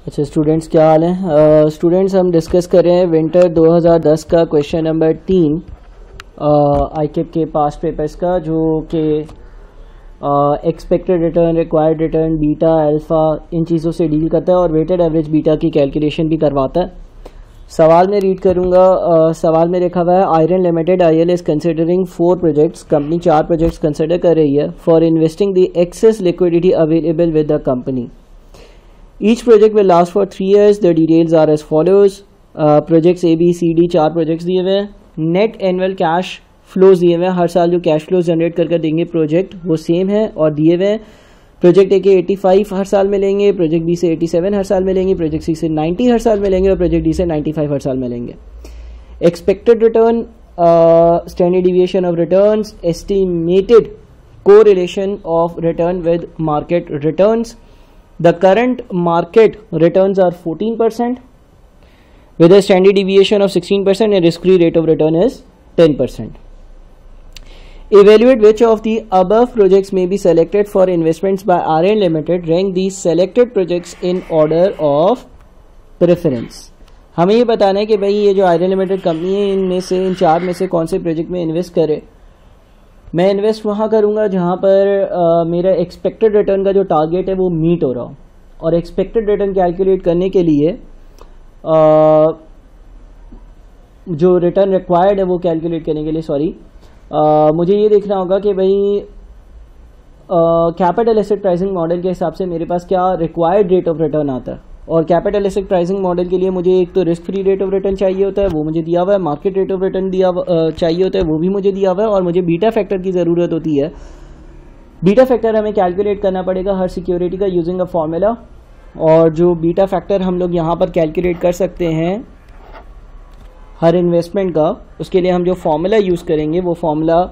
अच्छा स्टूडेंट्स, क्या हाल है? स्टूडेंट्स, हम डिस्कस कर रहे हैं विंटर 2010 का क्वेश्चन नंबर 3 आईकेप के पास्ट पेपर्स का, जो कि expected return, required return, beta, alpha, इन चीज़ों से डील करता है और वेटेड एवरेज बीटा की कैलकुलेशन भी करवाता है। सवाल में रीड करूँगा। सवाल में लिखा हुआ है iron limited IL is considering 4 projects. Company 4 projects consider कर रही है for investing the access liquidity available with the company. Each project will last for 3 years. The details are as follows. Projects A, B, C, D 4 projects दिए हुए हैं। Net annual cash flows दिए हुए हैं, हर साल जो कैश फ्लोज जनरेट कर देंगे प्रोजेक्ट वो सेम है और दिए हुए हैं। प्रोजेक्ट ए के 85 हर साल मिलेंगे, प्रोजेक्ट बी से 87 हर साल मिलेंगे, प्रोजेक्ट सी से 90 हर साल मिलेंगे और प्रोजेक्ट डी से 95 हर साल मिलेंगे। Expected return, standard deviation of returns, estimated correlation of return with market returns. The current market returns are 14% with a standard deviation of 16% and risk-free rate of return is 10%. Evaluate which of the above projects may be selected for investments by RN Limited. Rank these selected projects in order of preference. हमें ये बताना है कि भाई ये जो iron limited company है, इनमें से इन 4 में से कौन से प्रोजेक्ट में इन्वेस्ट करे। मैं इन्वेस्ट वहाँ करूँगा जहाँ पर मेरा एक्सपेक्टेड रिटर्न का जो टारगेट है वो मीट हो रहा हो। और एक्सपेक्टेड रिटर्न कैलकुलेट करने के लिए जो रिटर्न रिक्वायर्ड है वो कैलकुलेट करने के लिए मुझे ये देखना होगा कि भाई कैपिटल एसेट प्राइसिंग मॉडल के हिसाब से मेरे पास क्या रिक्वायर्ड रेट ऑफ रिटर्न आता है। और कैपिटल एसेट प्राइसिंग मॉडल के लिए मुझे एक तो risk free rate of return चाहिए होता है, वो मुझे दिया हुआ है। मार्केट रेट ऑफ रिटर्न चाहिए होता है, वो भी मुझे दिया हुआ है। और मुझे बीटा फैक्टर की ज़रूरत होती है। बीटा फैक्टर हमें कैलकुलेट करना पड़ेगा हर सिक्योरिटी का यूजिंग अ फॉर्मूला। और जो बीटा फैक्टर हम लोग यहाँ पर कैलकुलेट कर सकते हैं हर इन्वेस्टमेंट का, उसके लिए हम जो फॉर्मूला यूज़ करेंगे वो फॉर्मूला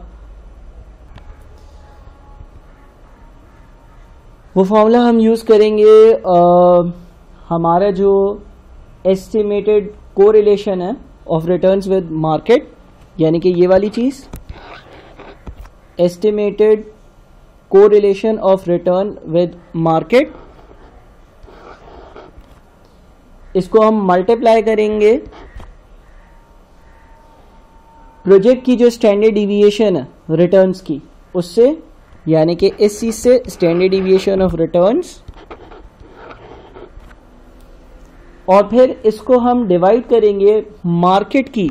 हम यूज़ करेंगे हमारा जो एस्टिमेटेड कोरिलेशन है ऑफ रिटर्न्स विद मार्केट, यानी कि ये वाली चीज़, estimated correlation of return with market. इसको हम मल्टीप्लाई करेंगे प्रोजेक्ट की जो स्टैंडर्ड डिविएशन है रिटर्न्स की उससे, यानी कि इस चीज से स्टैंडर्ड डिविएशन ऑफ रिटर्न्स, और फिर इसको हम डिवाइड करेंगे मार्केट की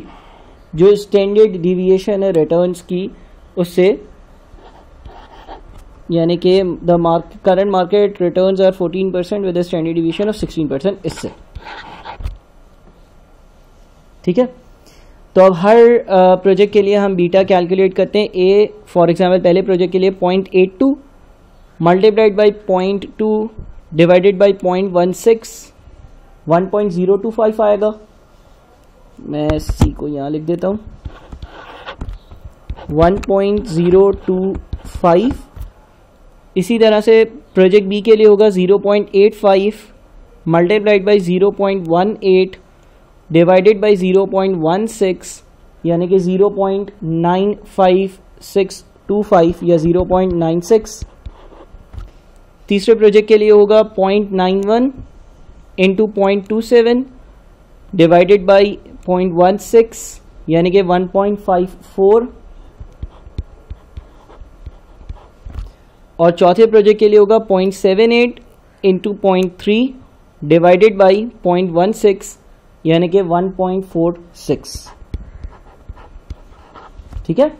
जो स्टैंडर्ड डिविएशन है रिटर्न्स की उससे, यानी कि the current market returns are 14% with the standard deviation of 16% इससे। ठीक है, तो अब हर प्रोजेक्ट के लिए हम बीटा कैलकुलेट करते हैं। ए फॉर एग्जांपल पहले प्रोजेक्ट के लिए 0.82 मल्टीप्लाइड बाई 0.2 डिवाइडेड बाई 0.16 1.025 आएगा। मैं सी को यहाँ लिख देता हूँ 1.025। इसी तरह से प्रोजेक्ट बी के लिए होगा 0.85 मल्टीप्लाइड बाई 0.18 डिवाइडेड बाई 0.16, यानी कि 0.95625 या 0.96। तीसरे प्रोजेक्ट के लिए होगा 0.91 इंटू 0.27 डिवाइडेड बाई 0.16, यानी कि 1.54। और चौथे प्रोजेक्ट के लिए होगा 0.78 इंटू 0.3 डिवाइडेड बाई 0.16, यानी कि 1.46। ठीक है,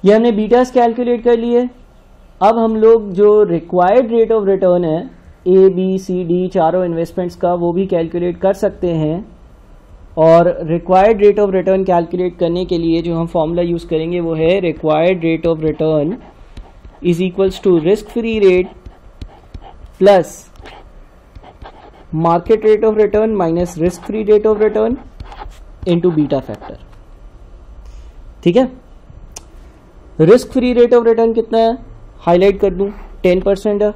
ये हमने बीटास कैलकुलेट कर लिए। अब हम लोग जो रिक्वायर्ड रेट ऑफ रिटर्न है ए बी सी डी चारों इन्वेस्टमेंट्स का, वो भी कैलकुलेट कर सकते हैं। और required rate of return calculate करने के लिए जो हम फॉर्मूला यूज करेंगे वो है required rate of return is equals to risk free rate plus market rate of return minus risk free rate of return into beta factor. ठीक है, risk free rate of return कितना है highlight कर दूं, 10% है।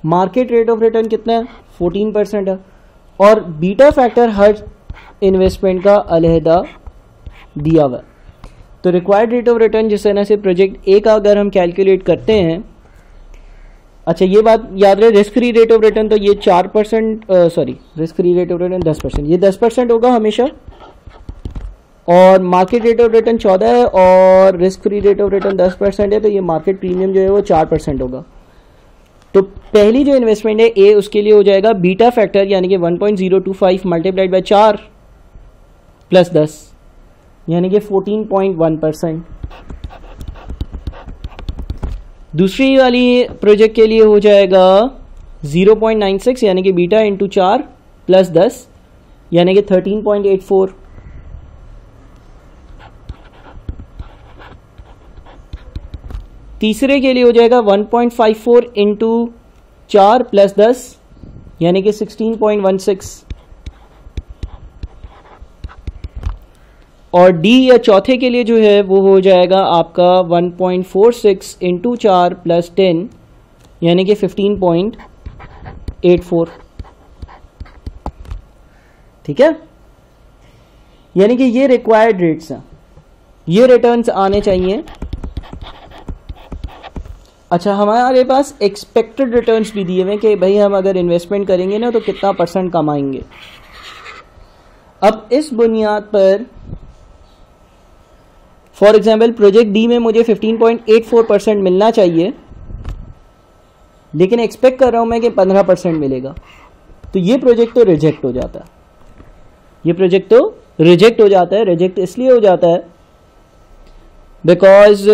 मार्केट रेट ऑफ रिटर्न कितना है 14% है। और बीटा फैक्टर हर इन्वेस्टमेंट का अलहदा दिया हुआ। तो रिक्वायर्ड रेट ऑफ रिटर्न जिस तरह से प्रोजेक्ट ए का अगर हम कैलकुलेट करते हैं अच्छा ये बात याद रहे, risk free rate of return तो ये 4%, sorry risk free rate of return 10%, ये 10% होगा हमेशा, और मार्केट रेट ऑफ रिटर्न 14 है और risk free rate of return 10% है, तो ये मार्केट प्रीमियम जो है वो 4% होगा। तो पहली जो इन्वेस्टमेंट है ए, उसके लिए हो जाएगा बीटा फैक्टर यानी कि 1.025 मल्टीप्लाइड बाई 4 प्लस 10 यानी कि 14.1%। दूसरी वाली प्रोजेक्ट के लिए हो जाएगा 0.96 यानी कि बीटा इंटू 4 प्लस 10 यानी कि 13.84। तीसरे के लिए हो जाएगा 1.54 इंटू 4 प्लस 10 यानी कि 16.16। और डी या चौथे के लिए जो है वो हो जाएगा आपका 1.46 इंटू 4 प्लस 10 यानी कि 15.84। ठीक है, यानी कि ये रिक्वायर्ड रेट्स हैं, ये रिटर्न्स आने चाहिए। अच्छा, हमारे पास एक्सपेक्टेड रिटर्न्स भी दिए हुए कि भाई हम अगर इन्वेस्टमेंट करेंगे ना तो कितना % कमाएंगे। अब इस बुनियाद पर फॉर एग्जाम्पल प्रोजेक्ट डी में मुझे 15.84% मिलना चाहिए, लेकिन एक्सपेक्ट कर रहा हूं मैं कि 15% मिलेगा, तो ये प्रोजेक्ट तो रिजेक्ट हो जाता है। ये प्रोजेक्ट तो रिजेक्ट हो जाता है। रिजेक्ट इसलिए हो जाता है बिकॉज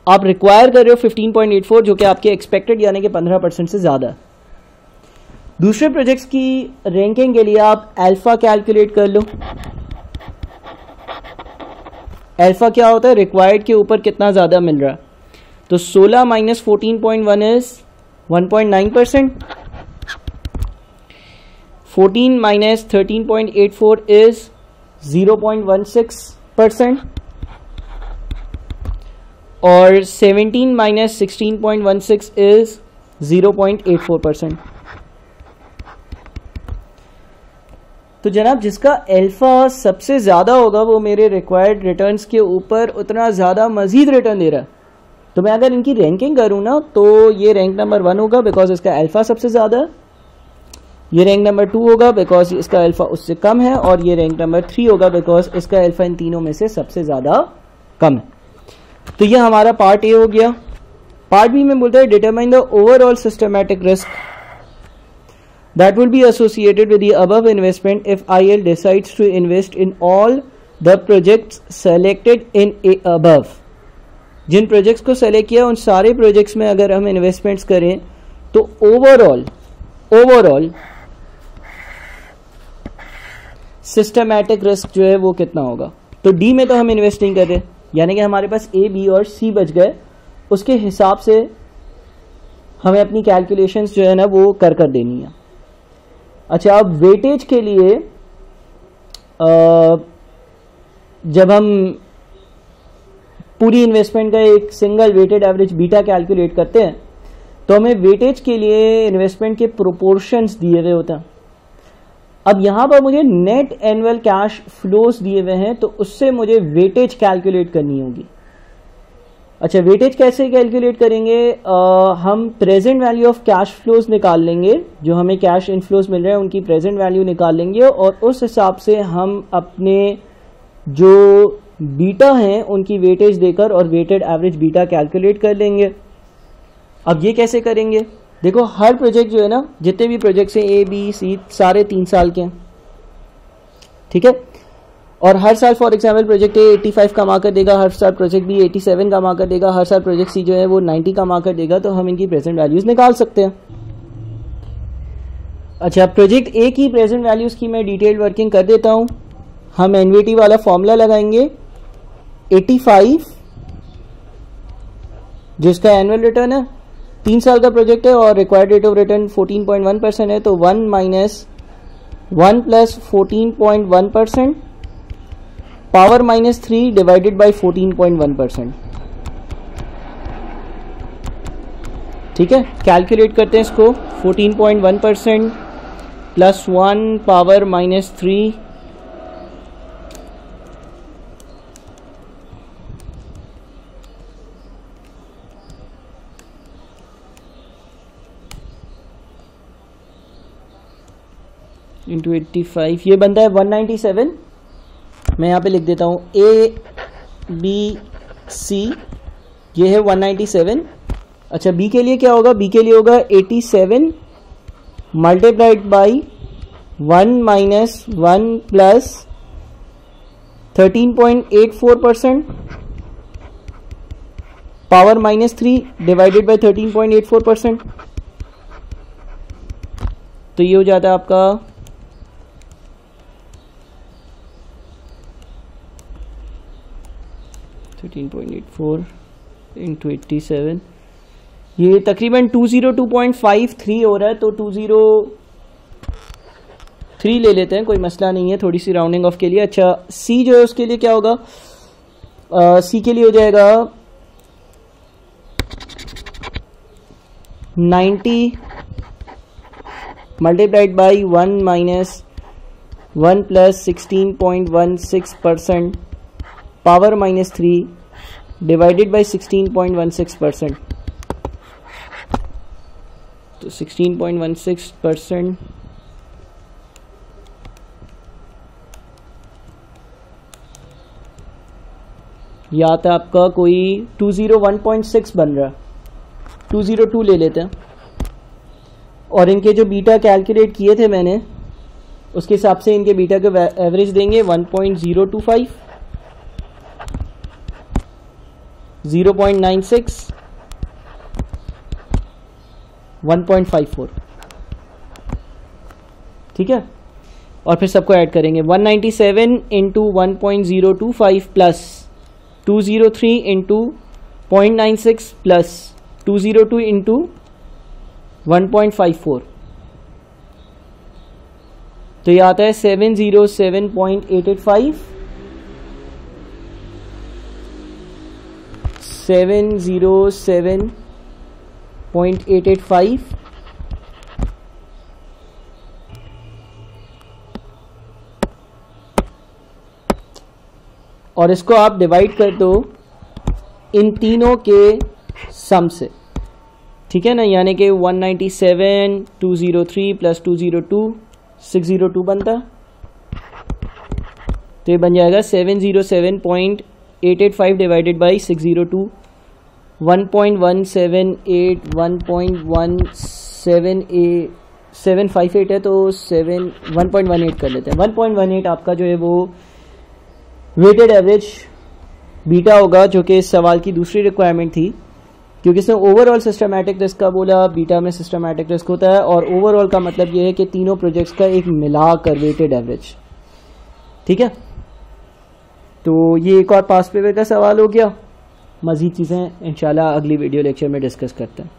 आप रिक्वायर कर रहे हो 15.84 जो कि आपके एक्सपेक्टेड यानी कि 15% से ज्यादा है। दूसरे प्रोजेक्ट्स की रैंकिंग के लिए आप अल्फा कैलकुलेट कर लो। अल्फा क्या होता है, रिक्वायर्ड के ऊपर कितना ज्यादा मिल रहा है। तो 16 माइनस 14.1 इज 1.9%, 14 माइनस 13.84 इज 0.16%, और 17 माइनस 16.16 इज 0.84%। तो जनाब जिसका अल्फा सबसे ज़्यादा होगा वो मेरे रिक्वायर्ड रिटर्न्स के ऊपर उतना ज़्यादा मजीद रिटर्न दे रहा है। तो मैं अगर इनकी रैंकिंग करूँ ना तो ये रैंक नंबर 1 होगा बिकॉज इसका अल्फा सबसे ज़्यादा है, ये रैंक नंबर 2 होगा बिकॉज इसका अल्फा उससे कम है, और ये रैंक नंबर 3 होगा बिकॉज इसका अल्फा इन तीनों में से सबसे ज़्यादा कम है। तो ये हमारा पार्ट ए हो गया। पार्ट बी में बोलता है determine the overall systematic risk that will be associated with the above investment if IL decides to invest in all the projects selected in above। जिन प्रोजेक्ट्स को सेलेक्ट किया उन सारे प्रोजेक्ट्स में अगर हम इन्वेस्टमेंट्स करें तो ओवरऑल सिस्टमैटिक रिस्क जो है वो कितना होगा। तो डी में तो हम इन्वेस्ट नहीं कर रहे, यानी कि हमारे पास ए, बी और सी बच गए। उसके हिसाब से हमें अपनी कैलकुलेशंस जो है ना वो कर देनी है। अच्छा, अब वेटेज के लिए जब हम पूरी इन्वेस्टमेंट का एक single weighted average beta calculate करते हैं तो हमें वेटेज के लिए इन्वेस्टमेंट के प्रोपोर्शंस दिए हुए होते हैं। अब यहां पर मुझे नेट एनुअल कैश फ्लोज दिए हुए हैं तो उससे मुझे वेटेज कैलकुलेट करनी होगी। अच्छा, वेटेज कैसे कैलकुलेट करेंगे, हम present value of cash flows निकाल लेंगे, जो हमें कैश इनफ्लोज मिल रहे हैं उनकी प्रेजेंट वैल्यू निकाल लेंगे और उस हिसाब से हम अपने जो बीटा हैं उनकी वेटेज देकर और वेटेड एवरेज बीटा कैलकुलेट कर लेंगे। अब ये कैसे करेंगे, देखो हर प्रोजेक्ट जो है ना, जितने भी प्रोजेक्ट्स हैं ए, बी, सी, सारे 3 साल के हैं, ठीक है। और हर साल फॉर एग्जाम्पल प्रोजेक्ट ए 85 कमा कर देगा, हर साल प्रोजेक्ट बी 87 कमा कर देगा, हर साल प्रोजेक्ट सी जो है वो 90 कमा कर देगा। तो हम इनकी प्रेजेंट वैल्यूज निकाल सकते हैं। अच्छा, प्रोजेक्ट ए की प्रेजेंट वैल्यूज की मैं डिटेल्ड वर्किंग कर देता हूं। हम एनवीटी वाला फॉर्मूला लगाएंगे, 85 जिसका एनुअल रिटर्न है, 3 साल का प्रोजेक्ट है और रिक्वायर्ड रेट ऑफ रिटर्न 14.1% है, तो 1 minus 1 plus 14.1% power -3 divided by 14.1%। ठीक है, कैलकुलेट करते हैं इसको। 14.1% प्लस 1 पावर -3 . इंटू 85, ये बनता है 197। मैं यहाँ पे लिख देता हूँ ABC, ये है 197। अच्छा बी के लिए क्या होगा, बी के लिए होगा 87 multiplied by 1 minus 1 plus 13.84% power -3 divided by 13.84%। तो ये हो जाता है आपका 13.84 इंटू 87, ये तकरीबन 202.53 हो रहा है। तो 203 ले लेते हैं, कोई मसला नहीं है, थोड़ी सी राउंडिंग ऑफ के लिए। अच्छा सी जो है उसके लिए क्या होगा, सी के लिए हो जाएगा 90 multiplied by 1 minus 1 plus 16.16% power -3 divided by 16.16%। तो 16.16% या आता है आपका कोई 201.6 बन रहा है, 202 ले लेते हैं। और इनके जो बीटा कैलकुलेट किए थे मैंने, उसके हिसाब से इनके बीटा के एवरेज देंगे 1.025, 0.96, 1.54, ठीक है। और फिर सबको ऐड करेंगे 197 into 1.025 plus 203 into 0.96 plus 202 into 1.54, तो ये आता है 707.885, 707.885। और इसको आप डिवाइड कर दो इन तीनों के सम से, ठीक है ना, यानी कि 197, 203 प्लस 202 602 बनता, तो ये बन जाएगा 707.885 डिवाइडेड बाई 602, 1.178 1.178 है, तो 1.18 कर लेते हैं। 1.18 आपका जो है वो वेटेड एवरेज बीटा होगा, जो कि इस सवाल की दूसरी रिक्वायरमेंट थी, क्योंकि इसने ओवरऑल सिस्टमैटिक रिस्क का बोला, बीटा में सिस्टमैटिक रिस्क होता है, और ओवरऑल का मतलब ये है कि तीनों प्रोजेक्ट्स का एक मिलाकर वेटेड एवरेज, ठीक है। तो ये एक और पास पेपर का सवाल हो गया। मज़ीद चीज़ें इंशाल्लाह अगली वीडियो लेक्चर में डिस्कस करते हैं।